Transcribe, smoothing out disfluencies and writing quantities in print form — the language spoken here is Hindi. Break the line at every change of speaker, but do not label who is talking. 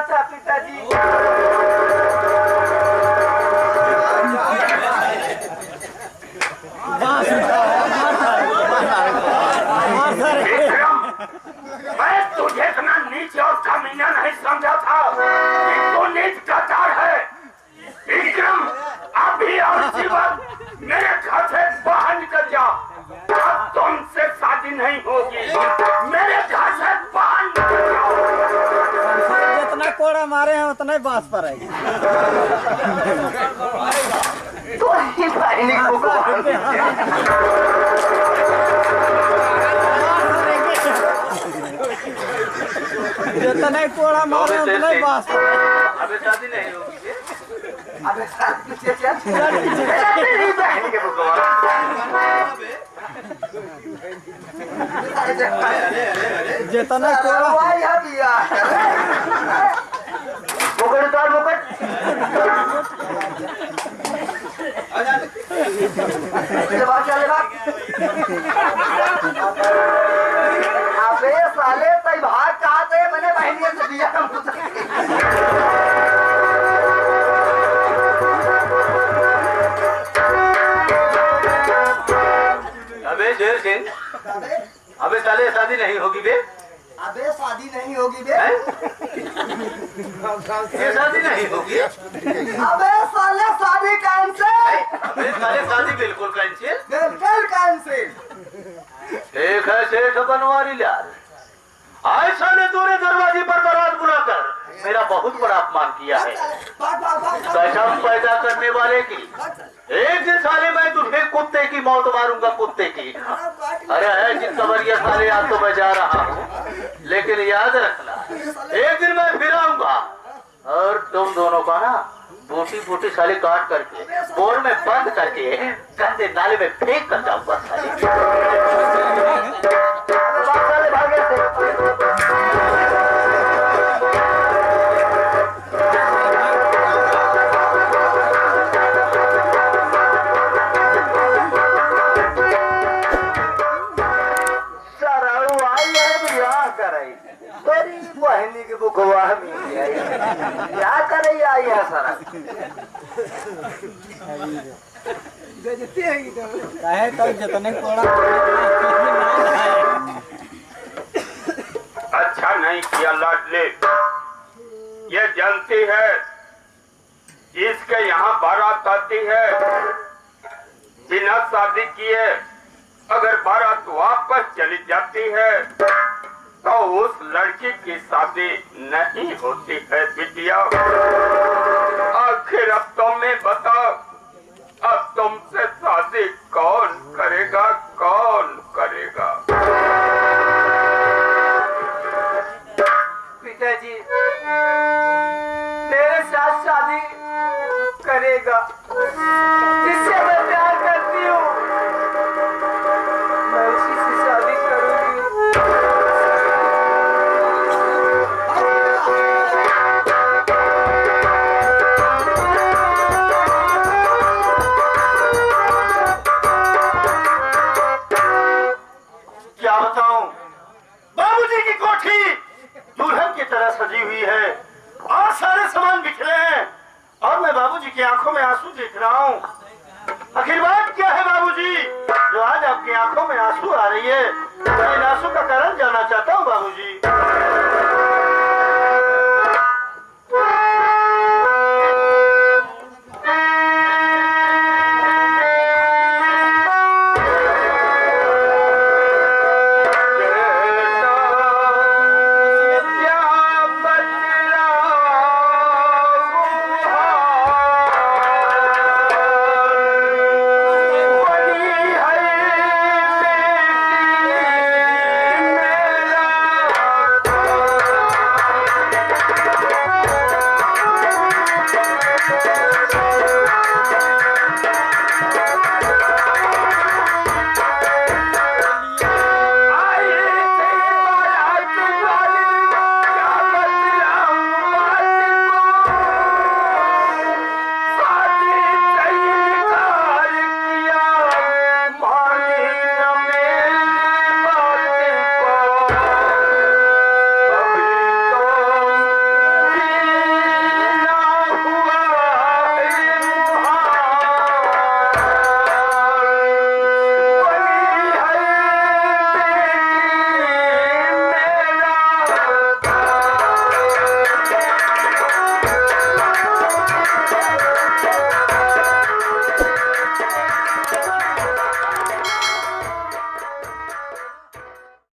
था पिताजी।
मैं तुझे इतना नीच और कमीना नहीं समझा था कि तू नीच कचार है। विक्रम, अभी और जीवन मेरे घर से बाहर निकल जा। अब तुमसे शादी नहीं होगी। मेरे घर से बाहर निकल जाओ।
जितना कोड़ा मारे हैं उतना ही बांस पर है।
तो ही बहनी को
जितना ही कोड़ा मारे हैं उतना ही बांस पर है।
अबे शादी नहीं होगी। अबे शादी क्या? बहनी के भगवान
जितना कोड़ा
मुकट उतार मुकट। अबे साले तई भाग कहाँ से? मैंने बहनिया से दिया। अबे शेर सिंह, अबे साले शादी नहीं होगी बे।
अबे शादी नहीं होगी बे।
ये शादी नहीं होगी।
अबे साले शादी कैंसिल।
अबे साले शादी बिल्कुल कैंसिल।
बिल्कुल कैंसिल।
एक है सेठ बनवारी लाल, आज साले तूने दरवाजे पर बारात बुलाकर मेरा बहुत बड़ा अपमान किया है। कसम पैदा करने वाले की, एक दिन साले मैं तुझे कुत्ते की मौत मारूंगा, कुत्ते की। अरे है कि सवरिया साले, आज तो मैं जा रहा हूँ, लेकिन याद रखना एक दिन मैं फिर आऊंगा और तुम दोनों का ना बूटी बूटी साले काट करके बोर में बंद करके गंदे नाले में फेंक कर जाऊंगा साले। भागे से बहनी की बुखवा क्या करे आई है सारा।
जितने कोड़ा
अच्छा नहीं किया लाडले। ये जानती है जिसके यहाँ बारात आती है बिना शादी किए अगर बारात वापस चली जाती है तो उस लड़की की शादी नहीं होती है बिटिया। आखिर अब तुम्हें बताओ, अब तुमसे शादी कौन करेगा, कौन करेगा?
पिताजी मेरे साथ शादी करेगा, जिससे मैं प्यार करती हूँ, मैं उसी से शादी करूंगी।
क्या बताऊं, बाबूजी की कोठी दुल्हन की तरह सजी हुई है और सारे सामान बिखरे हैं और मैं बाबूजी की आंखों में आंसू देख रहा हूँ। आखिर बात क्या है बाबूजी जो आज आपकी आंखों में आंसू आ रही है? मैं इन आंसू का कारण जानना चाहता हूँ बाबूजी।